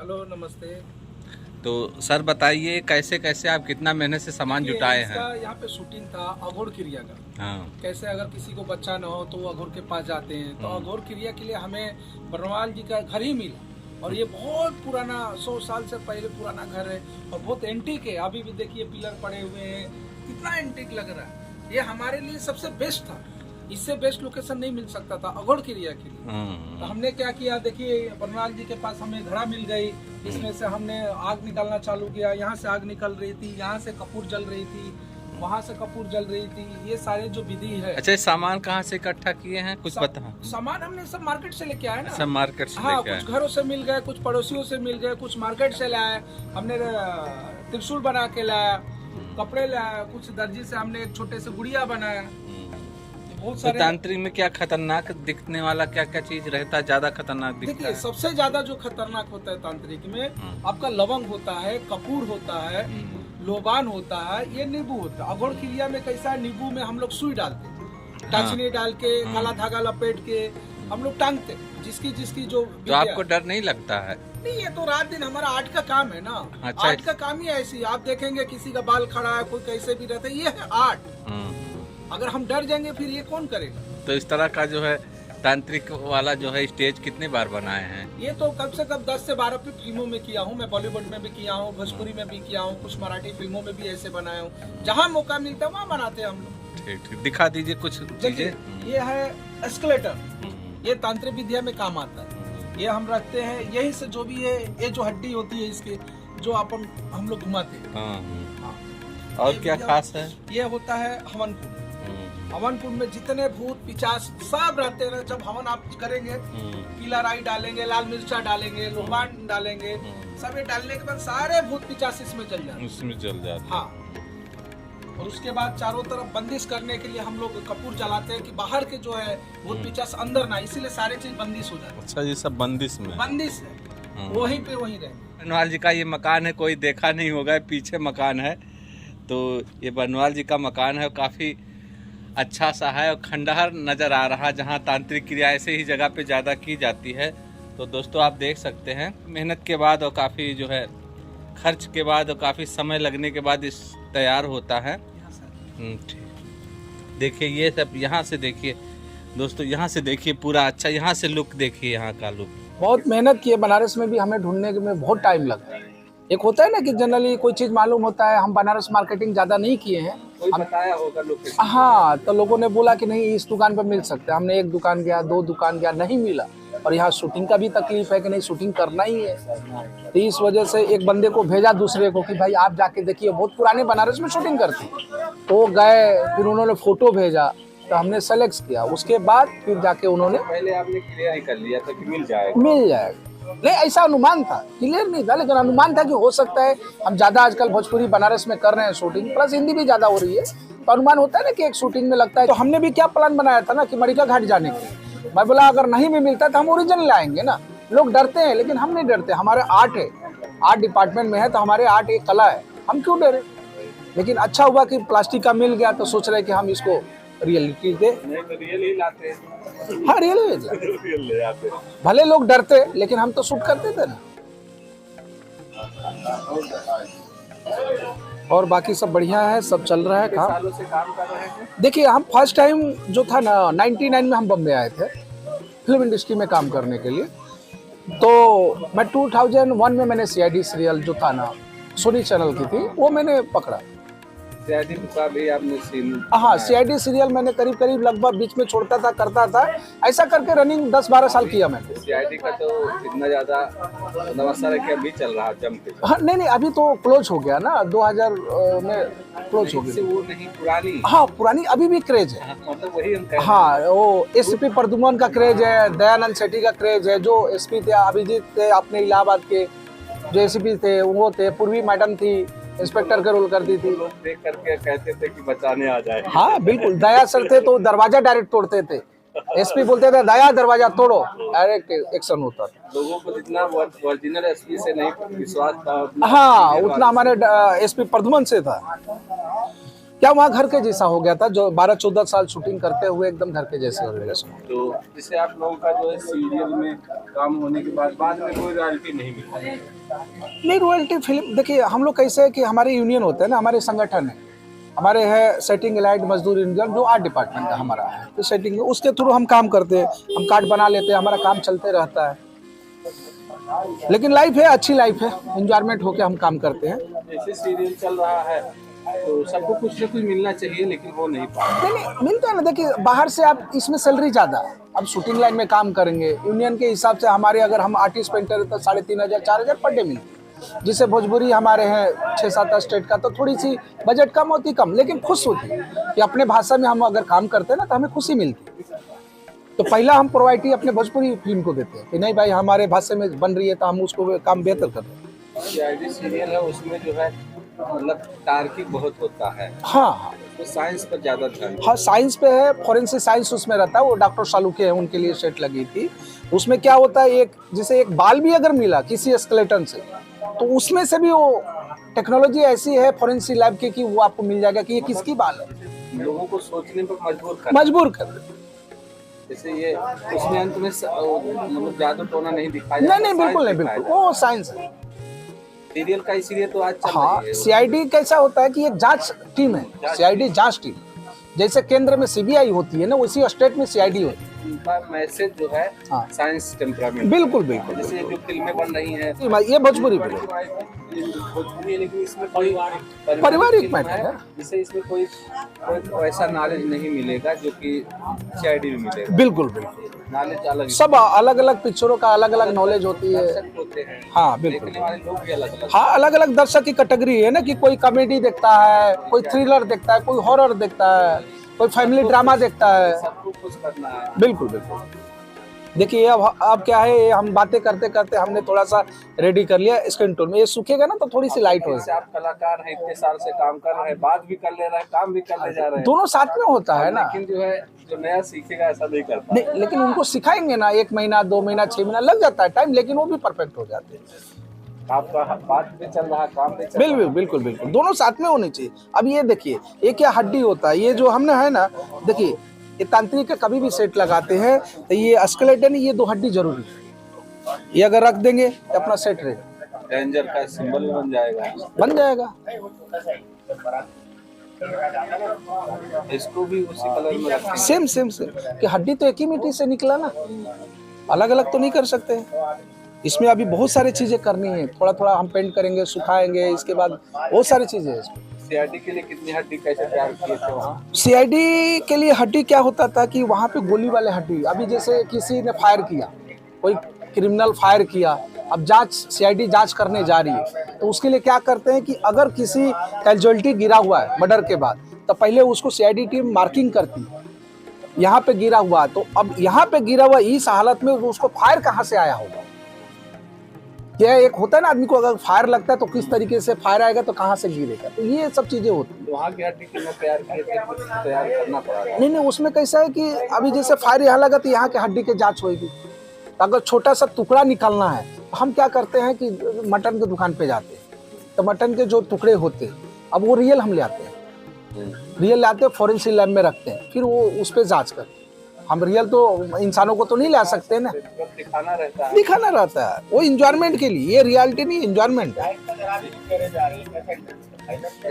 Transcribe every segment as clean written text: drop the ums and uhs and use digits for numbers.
Hello नमस्ते। तो sir बताइए कैसे कैसे आप कितना मेहनत से सामान जुटाए हैं। यहाँ पे शूटिंग था अघोर क्रिया का। हाँ। कैसे अगर किसी को बच्चा ना हो तो वो अघोर के पास जाते हैं, तो अघोर क्रिया के लिए हमें बरनवाल जी का घर ही मिला। और ये बहुत पुराना 100 साल से पहले पुराना घर है और बहुत एंटीक है। अभी भी देखिए पिलर पड़े हुए हैं, कितना एंटीक लग रहा है। ये हमारे लिए सबसे बेस्ट था, इससे बेस्ट लोकेशन नहीं मिल सकता था अघोर क्रिया के लिए। तो हमने क्या किया, देखिए बरनवाल जी के पास हमें घड़ा मिल गई, इसमें से हमने आग निकालना चालू किया। यहाँ से आग निकल रही थी, यहाँ से कपूर जल रही थी, वहाँ से कपूर जल रही थी। ये सारे जो विधि है। अच्छा, सामान कहाँ से इकट्ठा किए हैं कुछ पता? सामान हमने सब मार्केट से लेके आए ना। सब मार्केट से हाँ, लेके आए। कुछ घरों से मिल गए, कुछ पड़ोसियों से मिल गए, कुछ मार्केट से लाए। हमने त्रिशूल बना के लाया, कपड़े लाया, कुछ दर्जी से हमने एक छोटे से गुड़िया बनाया। बहुत सारे। तांत्रिक में क्या खतरनाक दिखने वाला क्या क्या चीज रहता है, ज्यादा खतरनाक दिखता देखिए है? सबसे ज्यादा जो खतरनाक होता है तांत्रिक में, आपका लवंग होता है, कपूर होता है, लोबान होता है, ये नींबू होता है। अघोर क्रिया में कैसा है, नींबू में हम लोग सुई डालते हैं, टाचनी डाल के काला धागा लपेट के हम लोग टांगते हैं। जिसकी जिसकी जो तो आपको डर नहीं लगता है? नहीं, ये तो रात दिन हमारा आर्ट का काम है ना। अच्छा। आर्ट का काम ही ऐसी, आप देखेंगे किसी का बाल खड़ा है, कोई कैसे भी रहता है, ये है आर्ट। अगर हम डर जाएंगे फिर ये कौन करेगा। तो इस तरह का जो है तांत्रिक वाला जो है स्टेज कितने बार बनाए हैं? ये तो कम से कम 10 से 12 फिल्मों में किया हूँ मैं। बॉलीवुड में भी किया हूँ, भोजपुरी में भी किया हूँ, कुछ मराठी फिल्मों में भी ऐसे बनाया हूँ। जहाँ मौका मिलता है वहाँ बनाते हैं हम लोग। ठीक ठीक, दिखा दीजिए कुछ चीजें। ये है एस्केलेटर, ये तांत्रिक विद्या में काम आता है। ये हम रखते हैं, यही से जो भी है, ये जो हड्डी होती है इसके, जो अपन हम लोग घुमाते हैं। हाँ। और क्या खास है? ये होता है हवन कुंड। हवन कुंड में जितने भूत पिचास सब रहते हैं। जब हवन आप करेंगे, पीला राई डालेंगे, लाल मिर्चा डालेंगे, लोबान डालेंगे, सब ये डालने के बाद सारे भूत पिचास इसमें जल जाते हैं। उसमें जल जाते हैं। हाँ। और उसके बाद चारों तरफ बंदिश करने के लिए हम लोग कपूर जलाते हैं कि बाहर के जो है भूत पिचास अंदर ना, इसीलिए सारे चीज बंदिश हो जाते हैं। अच्छा, ये सब बंदिश में? बंदिश है, वहीं पे वहीं रहे। बनवाल जी का ये मकान है, कोई देखा नहीं होगा, पीछे मकान है। तो ये बनवाल जी का मकान है, काफ़ी अच्छा सा है और खंडहर नज़र आ रहा है, जहाँ तांत्रिक क्रिया ऐसे ही जगह पे ज़्यादा की जाती है। तो दोस्तों आप देख सकते हैं, मेहनत के बाद और काफ़ी जो है खर्च के बाद और काफ़ी समय लगने के बाद इस तैयार होता है। ठीक। देखिए ये सब यहाँ से देखिए दोस्तों, यहाँ से देखिए पूरा अच्छा, यहाँ से लुक देखिए, यहाँ का लुक। बहुत मेहनत की है। बनारस में भी हमें ढूंढने में बहुत टाइम लगा है। एक होता है ना कि जनरली कोई चीज मालूम होता है, हम बनारस मार्केटिंग ज्यादा नहीं किए हैं, बताया होगा लोकेशन। हाँ, तो लोगों ने बोला कि नहीं इस दुकान पर मिल सकते हैं। हमने एक दुकान गया, 2 दुकान गया, नहीं मिला। और यहाँ शूटिंग का भी तकलीफ है कि नहीं, शूटिंग करना ही है। तो इस वजह से एक बंदे को भेजा दूसरे को कि भाई आप जाके देखिए, बहुत पुराने बनारस में शूटिंग करती। तो गए, फिर उन्होंने फोटो भेजा, तो हमने सेलेक्ट किया। उसके बाद फिर जाके उन्होंने, पहले आपने क्लियर ही कर लिया था कि मिल जाएगा। नहीं, ऐसा अनुमान था, क्लियर नहीं था, लेकिन अनुमान था कि हो सकता है। हम ज्यादा आजकल भोजपुरी बनारस में कर रहे हैं शूटिंग, प्लस हिंदी भी ज्यादा हो रही है, तो अनुमान होता है ना कि एक शूटिंग में लगता है। तो हमने भी क्या प्लान बनाया था ना कि मरिका घाट जाने के। मैं बोला अगर नहीं भी मिलता तो हम ओरिजिनल लाएंगे ना। लोग डरते हैं लेकिन हम नहीं डरते, हमारे आर्ट है, आर्ट डिपार्टमेंट में है, तो हमारे आर्ट एक कला है, हम क्यों डरे। लेकिन अच्छा हुआ कि प्लास्टिक का मिल गया, तो सोच रहे कि हम इसको रियलिटी दे। रियल ही लाते हैं। हाँ, रियल ले आते। भले लोग डरते लेकिन हम तो शूट करते थे ना। और बाकी सब बढ़िया है, सब चल रहा है काम। सालों से काम कर रहे हैं? देखिए हम फर्स्ट टाइम जो था ना 99 में हम बम्बे आए थे फिल्म इंडस्ट्री में काम करने के लिए। तो मैं 2001 में मैंने CID सीरियल जो था ना, सोनी चैनल की थी, वो मैंने पकड़ा। CID का भी आपने सीन? हाँ, CID सीरियल मैंने करीब करीब लगभग बीच में छोड़ता था, करता था, ऐसा करके रनिंग 10-12 साल किया मैंने। CID का तो इतना ज्यादा नमस्कार क्या भी चल रहा जम के? हाँ, नहीं, अभी तो क्लोज हो गया ना, 2000 में क्लोज हो गया। वो नहीं पुरानी? हाँ, पुरानी अभी भी क्रेज है। मतलब वही हम कह रहे हैं। हाँ, वो SP प्रद्युमन का क्रेज है, दयानंद सेठी का क्रेज है, जो SP थे, अभिजीत थे अपने इलाहाबाद के, जो SP थे वो थे, पूर्वी मैडम थी, इंस्पेक्टर का रोल करती थी। लोग देख करके कहते थे कि बचाने आ जाए। हाँ बिल्कुल, दया सर थे तो दरवाजा डायरेक्ट तोड़ते थे। SP बोलते थे दया दरवाजा तोड़ो, डायरेक्ट एक्शन होता था। लोगों को जितना ओरिजिनल SP से नहीं विश्वास था, हाँ, उतना हमारे SP प्रद्युमन से था। क्या वहाँ घर के जैसा हो गया था, जो 12-14 साल शूटिंग करते हुए एकदम घर के जैसे हो गया। तो जैसे आप लोगों का जो है सीरियल में काम होने के बाद में कोई रॉयल्टी नहीं मिलता है? नहीं, रॉयल्टी फिल्म देखिए हम लोग कैसे है कि हमारे यूनियन होते हैं ना, हमारे संगठन है, हमारे है सेटिंग एलाइड मजदूर यूनियन, जो आर्ट डिपार्टमेंट का हमारा है, तो सेटिंग उसके थ्रू हम काम करते हैं, हम कार्ड बना लेते हैं, हमारा काम चलते रहता है। लेकिन लाइफ है, अच्छी लाइफ है, एंजॉयमेंट होके हम काम करते हैं। जैसे सीरियल चल रहा है तो सबको कुछ ना कुछ मिलना चाहिए, लेकिन वो नहीं पा रहा। नहीं मिलता है ना, देखिए बाहर से आप इसमें सैलरी ज़्यादा है, अब शूटिंग लाइन में काम करेंगे यूनियन के हिसाब से, हमारे अगर हम आर्टिस्ट पेंटर है तो 3500 4000 पर डे मिलती है। जिसे भोजपुरी हमारे हैं 6-7 स्टेट का, तो थोड़ी सी बजट कम होती, कम लेकिन खुश होती है कि अपने भाषा में हम अगर काम करते हैं ना तो हमें खुशी मिलती है। तो पहला हम प्रायोरिटी अपने भोजपुरी फिल्म को देते हैं कि नहीं भाई हमारे भाषा में बन रही है तो हम उसको काम बेहतर कर रहे हैं। सीरियल है उसमें जो है मतलब तार्किक बहुत होता है। हाँ, तो साइंस पर ज्यादा ध्यान। हाँ साइंस पे है, फॉरेंसिक साइंस उसमें रहता है, वो डॉक्टर सालुके हैं उनके लिए सेट लगी थी। उसमें क्या होता है, एक जैसे एक बाल भी अगर मिला किसी स्केलेटन से, तो उसमें से भी वो टेक्नोलॉजी ऐसी है फॉरेंसिक लैब की कि वो आपको मिल जाएगा कि ये किसकी बाल है। लोगों को सोचने पर मजबूर कर जैसे ये उसमें अंत में मतलब जादू टोना नहीं दिखाया। नहीं बिल्कुल नहीं, बिल्कुल वो साइंस है सीरियल का, इसीलिए तो आज चल हाँ। रही है। सीआईडी कैसा होता है कि एक जांच टीम है, सीआईडी जांच टीम, जैसे केंद्र में सीबीआई होती है ना, उसी स्टेट में सीआईडी होती है। उनका मैसेज जो है हाँ। Science temperament. बिल्कुल बिल्कुल। जैसे जो फिल्में बन रही हैं ये भोजपुरी फिल्म भोजपुरी, लेकिन इसमें कोई पारिवारिक मैटर है। जैसे इसमें कोई ऐसा नॉलेज नहीं मिलेगा जो कि सीआईडी में मिलेगा। बिल्कुल बिल्कुल, नॉलेज अलग, सब अलग अलग पिक्चरों का अलग अलग नॉलेज होती है। होते हैं। हाँ बिल्कुल, देखने वाले लोग भी अलग अलग। हाँ अलग अलग दर्शक की कैटेगरी है ना, कि कोई कॉमेडी देखता है, कोई थ्रिलर देखता है, कोई हॉरर देखता है, कोई फैमिली ड्रामा देखता है। सबको कुछ करना है। बिल्कुल बिल्कुल। देखिए अब क्या है, हम बातें करते करते हमने थोड़ा सा रेडी कर लिया स्क्रीन टोन में, ये सूखेगा ना तो थोड़ी सी लाइट हो। आप कलाकार हैं, इतने साल से काम कर रहे हैं, बात भी कर ले रहे हैं, काम भी कर ले जा रहे हैं, दोनों साथ में होता है ना। लेकिन जो है जो नया सीखेगा ऐसा नहीं करता। नहीं, लेकिन उनको सिखाएंगे ना, 1 महीना 2 महीना 6 महीना लग जाता है टाइम, लेकिन वो भी परफेक्ट हो जाते हैं। आपका बात भी चल रहा, काम भी चल बिल्कुल बिल्कुल बिल्कुल, दोनों साथ में होने चाहिए। अब ये देखिए, ये क्या हड्डी होता है, ये जो हमने है ना, देखिए ये तांत्रिक का कभी भी सेट लगाते हैं तो ये स्केलेटन, ये 2 हड्डी जरूरी है, ये अगर रख देंगे तो अपना सेट रहेगा, डेंजर का सिंबल बन जाएगा। इसको भी उसी कलर में रखेंगे। सेम कि हड्डी तो एक ही मिट्टी से निकला ना, अलग अलग तो नहीं कर सकते। इसमें अभी बहुत सारी चीजें करनी है, थोड़ा थोड़ा हम पेंट करेंगे, सुखाएंगे, इसके बाद बहुत सारी चीजें हैं इसमें। सीआईडी के लिए कितनी हड्डी कैसे तैयार किए थे वहाँ? सीआईडी के लिए हड्डी क्या होता था कि वहाँ पे गोली वाले हड्डी, अभी जैसे किसी ने फायर किया, कोई क्रिमिनल फायर किया, अब सीआईडी जांच करने जा रही है, तो उसके लिए क्या करते हैं कि अगर किसी कैजुअलिटी गिरा हुआ है मर्डर के बाद, तो पहले उसको सीआईडी टीम मार्किंग करती है, यहाँ पे गिरा हुआ, तो अब यहाँ पे गिरा हुआ इस हालत में उसको फायर कहाँ से आया होगा। क्या एक होता है ना, आदमी को अगर फायर लगता है तो किस तरीके से फायर आएगा, तो कहाँ से गिरेगा, तो ये सब चीजें होती है। वहाँ की हड्डी तैयार किए थे, कुछ तैयार करना पड़ा। नहीं, उसमें कैसा है कि अभी जैसे फायर यहाँ लगा तो यहाँ के हड्डी की जांच होगी, तो अगर छोटा सा टुकड़ा निकालना है तो हम क्या करते हैं कि मटन की दुकान पे जाते हैं, तो मटन के जो टुकड़े होते हैं, अब वो रियल हम ले आते हैं, रियल लाते हैं, फॉरेंसिक लैब में रखते हैं, फिर वो उस पर जाँच करते हैं। हम रियल तो इंसानों को तो नहीं ला सकते ना, दिखाना रहता है, वो इंजॉयमेंट के लिए, ये रियलिटी नहीं, इंजॉयमेंट है।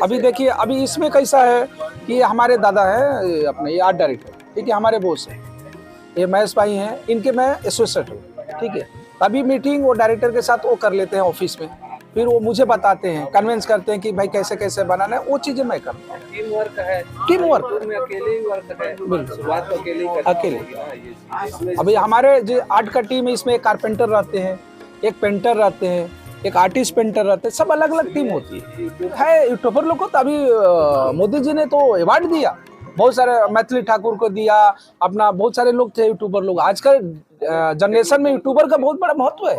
अभी देखिए, अभी इसमें कैसा है कि हमारे दादा है अपने, ये आर्ट डायरेक्टर, ठीक है, हमारे बॉस है, ये महेश भाई हैं, इनके मैं एसोसिएट हूँ, ठीक है। तभी मीटिंग वो डायरेक्टर के साथ वो कर लेते हैं ऑफिस में, फिर वो मुझे बताते हैं, कन्विंस करते हैं कि भाई कैसे कैसे बनाना है, वो चीजें मैं करता हूँ। टीम वर्क है, टीम वर्क अकेले ही वर्क है, शुरुआत तो अकेले। अभी हमारे जो आर्ट का टीम है, इसमें एक कारपेंटर रहते हैं, एक पेंटर रहते हैं, एक आर्टिस्ट पेंटर रहते हैं, सब अलग अलग टीम होती है। यूट्यूबर लोग को तो अभी मोदी जी ने तो अवार्ड दिया, बहुत सारे मैथिली ठाकुर को दिया, अपना बहुत सारे लोग थे यूट्यूबर लोग। आजकल जनरेशन में यूट्यूबर का बहुत बड़ा महत्व है,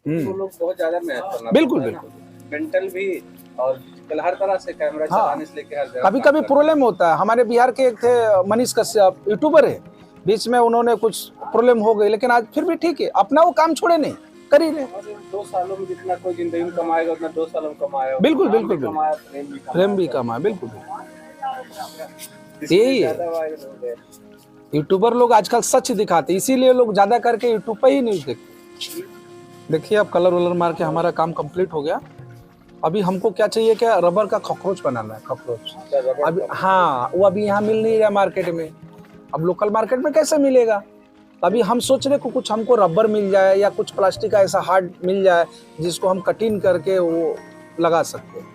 लोग बहुत ज्यादा मेहनत करना। बिल्कुल बिल्कुल, मेंटल भी और हर तरह से कैमरा चलाने से लेकर हर जगह। कभी कभी प्रॉब्लम होता है। हमारे बिहार के एक थे मनीष कश्यप, यूट्यूबर है, बीच में उन्होंने कुछ प्रॉब्लम हो गई, लेकिन आज फिर भी ठीक है, अपना वो काम छोड़े नहीं, कर ही रहे। 2 सालों में जितना कोई जिंदगी में कमाएगा उतना 2 सालों में कमाएगा। बिल्कुल बिल्कुल, प्रेम भी कमाया, बिल्कुल। यही है, यूट्यूबर लोग आजकल सच दिखाते, इसीलिए लोग ज्यादा करके यूट्यूब पे ही न्यूज देखते। देखिए अब कलर वलर मार के हमारा काम कंप्लीट हो गया। अभी हमको क्या चाहिए, क्या रबर का कॉकरोच बनाना है, कॉकरोच। अभी हाँ, वो अभी यहाँ मिल नहीं रहा मार्केट में, अब लोकल मार्केट में कैसे मिलेगा। अभी हम सोच रहे को कुछ हमको रबर मिल जाए या कुछ प्लास्टिक का ऐसा हार्ड मिल जाए जिसको हम कटिंग करके वो लगा सकते हैं।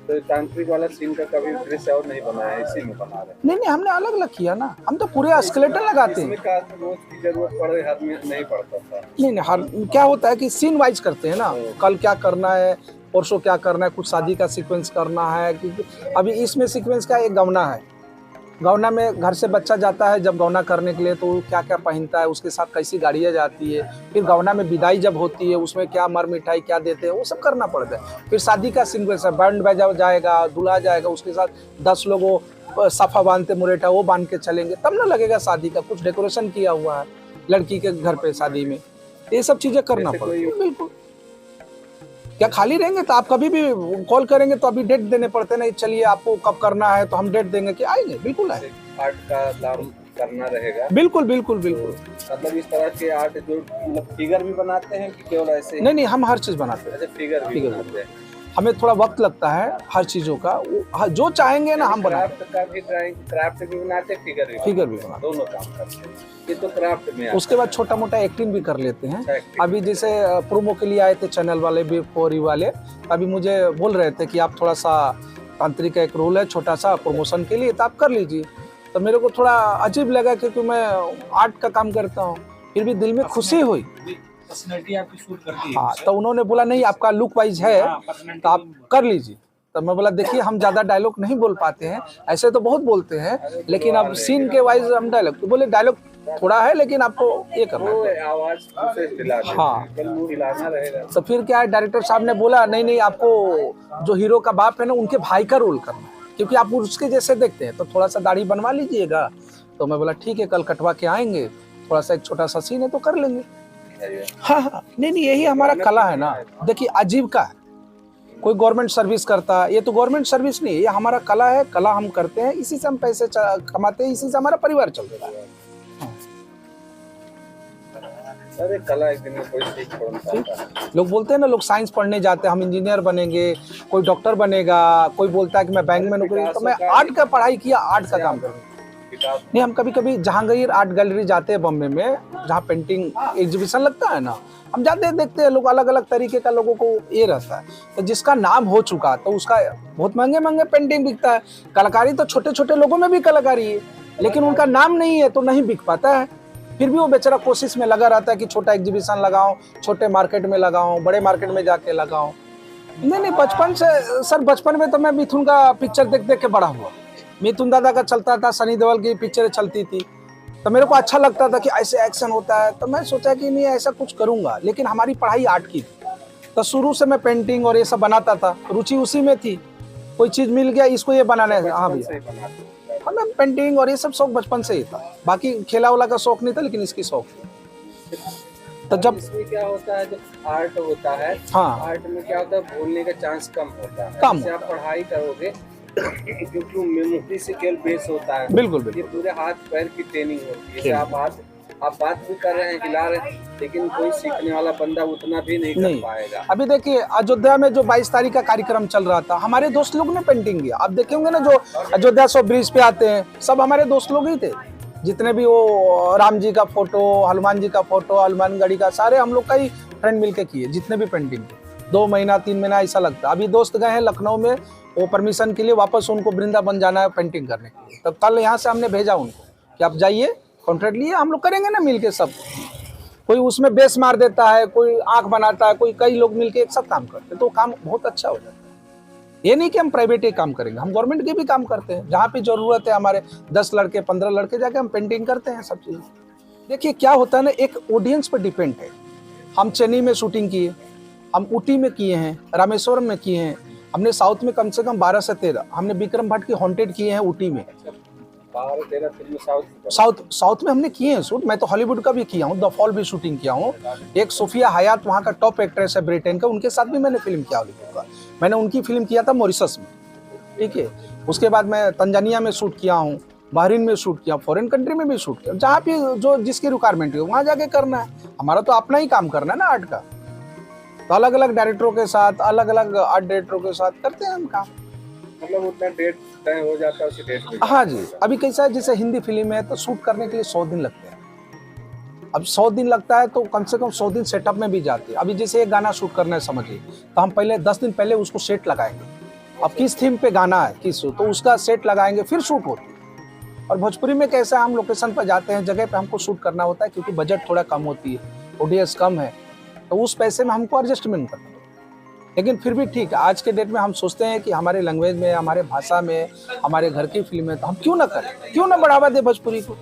तो तांत्रिक वाला सीन का कभी दृश्य और नहीं बनाया, इसी में बना रहे? नहीं, हमने अलग अलग किया ना, हम तो पूरे स्केलेटन लगाते हैं। इसमें रोज की जरूरत पड़े हाथ में नहीं पड़ता था। नहीं, हर क्या होता है कि सीन वाइज करते हैं ना, कल क्या करना है, परसों क्या करना है, कुछ शादी का सीक्वेंस करना है, क्योंकि अभी इसमें सीक्वेंस का एक गवना है। गवना में घर से बच्चा जाता है जब गवना करने के लिए, तो वो क्या क्या पहनता है, उसके साथ कैसी गाड़ियाँ जाती है, फिर गवना में विदाई जब होती है उसमें क्या मर मिठाई क्या देते हैं, वो सब करना पड़ता है। फिर शादी का सीक्वेंस है, बैंड बजा जाएगा, दूल्हा जाएगा, उसके साथ 10 लोगों सफ़ा बांधते मुरेठा वो बांध के चलेंगे, तब ना लगेगा शादी का। कुछ डेकोरेशन किया हुआ है लड़की के घर पे शादी में, ये सब चीज़ें करना पड़ती है। बिल्कुल, क्या खाली रहेंगे तो आप कभी भी कॉल करेंगे तो अभी डेट देने पड़ते नहीं, चलिए आपको कब करना है तो हम डेट देंगे कि आएंगे, बिल्कुल आए। आर्ट का काम करना रहेगा। बिल्कुल बिल्कुल बिल्कुल। मतलब इस तरह के आर्ट जो फिगर भी बनाते हैं कि केवल ऐसे? नहीं, हम हर चीज़ बनाते हैं। अच्छा, फिगर भी बनाते हैं। हमें थोड़ा वक्त लगता है हर चीज़ों का, जो चाहेंगे ना हम बनाते हैं। क्राफ्ट का भी ड्राइंग, क्राफ्ट भी बनाते हैं, फिगर भी बनाते, दोनों काम करते हैं। ये तो क्राफ्ट में। उसके बाद छोटा मोटा एक्टिंग भी कर लेते हैं। अभी जैसे प्रोमो के लिए आए थे चैनल वाले B4E वाले, अभी मुझे बोल रहे थे कि आप थोड़ा सा तांत्रिक का एक रोल है छोटा सा प्रमोशन के लिए, तो आप कर लीजिए। तो मेरे को थोड़ा अजीब लगा क्योंकि मैं आर्ट का काम करता हूँ, फिर भी दिल में खुशी हुई। पर्सनैलिटी आपकी सूट करती है। हाँ, तो उन्होंने बोला नहीं आपका लुक वाइज है तो आप कर लीजिए। तो मैं बोला देखिए हम ज़्यादा डायलॉग नहीं बोल पाते हैं, ऐसे तो बहुत बोलते हैं, लेकिन अब सीन के वाइज हम डायलॉग, तो बोले डायलॉग थोड़ा है लेकिन आपको ये करना है, आवाज हाँ रहेगा। तो फिर क्या है, डायरेक्टर साहब ने बोला नहीं आपको जो हीरो का बाप है ना उनके भाई का रोल करना है, क्योंकि आप उसके जैसे देखते हैं, तो थोड़ा सा दाढ़ी बनवा लीजिएगा। तो मैं बोला ठीक है, कल कटवा के आएंगे, थोड़ा सा एक छोटा सा सीन है तो कर लेंगे। हाँ, नहीं यही हमारा कला है ना। देखिए अजीब का है, कोई गवर्नमेंट सर्विस करता है, ये तो गवर्नमेंट सर्विस नहीं है, ये हमारा कला है, कला हम करते हैं, इसी से हम पैसे कमाते हैं, इसी से हमारा परिवार चल रहा है। अरे कला एक दिन में कोई सीख पड़ता। लोग बोलते हैं ना, लोग साइंस पढ़ने जाते हैं, हम इंजीनियर बनेंगे, कोई डॉक्टर बनेगा, कोई बोलता है कि मैं बैंक में नौकरी, तो मैं आर्ट का पढ़ाई किया, आर्ट का काम करूँगा। नहीं, हम कभी कभी जहांगीर आर्ट गैलरी जाते हैं बॉम्बे में, जहाँ पेंटिंग एग्जीबिशन लगता है ना, हम जाते हैं देखते हैं, लोग अलग अलग तरीके का लोगों को ये रहता है। तो जिसका नाम हो चुका तो उसका बहुत महंगे पेंटिंग बिकता है। कलाकारी तो छोटे छोटे लोगों में भी कलाकारी है, लेकिन उनका नाम नहीं है तो नहीं बिक पाता है। फिर भी वो बेचारा कोशिश में लगा रहता है कि छोटा एग्जीबिशन लगाऊं, छोटे मार्केट में लगाऊं, बड़े मार्केट में जाके लगाऊं। नहीं, बचपन से सर, बचपन में तो मैं मिथुन का पिक्चर देख देख के बड़ा हुआ। मिथुन दादा का चलता था, सनी देओल की पिक्चर चलती थी, तो मेरे को अच्छा लगता था कि ऐसे एक्शन होता है, तो मैं सोचा कि नहीं ऐसा कुछ करूंगा। लेकिन हमारी पढ़ाई आर्ट की थी, तो शुरू से मैं पेंटिंग और ये सब बनाता था, रुचि उसी में थी। कोई चीज़ मिल गया इसको ये बनाना है, हाँ भैया, हमें पेंटिंग और ये सब शौक बचपन से ही था। बाकी खेला वाला का शौक नहीं था, लेकिन इसकी शौक थी। तो जब इसमें क्या होता है, जब आर्ट होता है, हाँ, आर्ट में क्या होता है, भूलने का चांस कम होता है। कम। जैसे आप पढ़ाई करोगे क्योंकि मेमोरी से केवल बेस होता है। बिल्कुल। ये पूरे हाथ पैर की ट्रेनिंग होती है। जैसे आप बात भी कर रहे हैं, हिला रहे हैं, लेकिन कोई सीखने वाला बंदा उतना भी नहीं कर पाएगा। अभी देखिए अयोध्या में जो 22 तारीख का कार्यक्रम चल रहा था, हमारे दोस्त लोग ने पेंटिंग किया। आप देखेंगे ना, जो अयोध्या 100 ब्रिज पे आते हैं, सब हमारे दोस्त लोग ही थे। जितने भी वो राम जी का फोटो, हनुमान जी का फोटो, हनुमान गढ़ी का, सारे हम लोग का ही फ्रेंड मिलके किए, जितने भी पेंटिंग थे। 2 महीना 3 महीना ऐसा लगता। अभी दोस्त गए हैं लखनऊ में, वो परमिशन के लिए, वापस उनको वृंदावन जाना है पेंटिंग करने के लिए। तब कल यहाँ से हमने भेजा उनको कि आप जाइए, कॉन्ट्रैक्ट लिए, हम लोग करेंगे ना मिलके सब। कोई उसमें बेस मार देता है, कोई आंख बनाता है, कोई, कई लोग मिलके एक साथ काम करते हैं, तो काम बहुत अच्छा हो जाता है। ये नहीं कि हम प्राइवेट ही काम करेंगे, हम गवर्नमेंट के भी काम करते हैं। जहाँ पे जरूरत है, हमारे 10 लड़के 15 लड़के जाके हम पेंटिंग करते हैं, सब चीज़। देखिए क्या होता है ना, एक ऑडियंस पर डिपेंड है। हम चेन्नई में शूटिंग किए, हम ऊटी में किए हैं, रामेश्वरम में किए हैं, हमने साउथ में कम से कम 12 से 13, हमने विक्रम भट्ट की हॉन्टेड किए हैं ऊटी में। 12-13 फिल्म साउथ में हमने किए हैं शूट। मैं तो हॉलीवुड का भी किया हूँ, द फॉल भी शूटिंग किया हूँ। एक सोफिया हयात वहाँ का टॉप एक्ट्रेस है ब्रिटेन का, उनके साथ भी मैंने फिल्म किया हॉलीवुड का। मैंने उनकी फिल्म किया था मॉरिशस में, ठीक है। उसके बाद मैं तंजानिया में शूट किया हूँ, बहरीन में शूट किया, फॉरेन कंट्री में भी शूट किया, जहाँ भी जो जिसकी रिक्वायरमेंट है वहाँ जाके करना है। हमारा तो अपना ही काम करना है ना आर्ट का। तो अलग अलग डायरेक्टरों के साथ, अलग अलग आर्ट डायरेक्टरों के साथ करते हैं हम काम। मतलब उतना डेट तय हो जाता है उसी डेट में? हाँ जी। अभी कैसा है, जैसे हिंदी फिल्म है तो शूट करने के लिए 100 दिन लगते हैं। अब 100 दिन लगता है तो कम से कम 100 दिन सेटअप में भी जाते हैं। अभी जैसे एक गाना शूट करना है समझिए, तो हम पहले 10 दिन पहले उसको सेट लगाएंगे। अब किस थीम पे गाना है, किस, तो उसका सेट लगाएंगे, फिर शूट होती है। और भोजपुरी में कैसा है, हम लोकेशन पर जाते हैं, जगह पे हमको शूट करना होता है, क्योंकि बजट थोड़ा कम होती है, ऑडियंस कम है, तो उस पैसे में हमको एडजस्टमेंट करना है। लेकिन फिर भी ठीक, आज के डेट में हम सोचते हैं कि हमारे लैंग्वेज में, हमारे भाषा में, हमारे घर की फिल्म में, तो हम क्यों ना करें, क्यों ना बढ़ावा दें भोजपुरी को।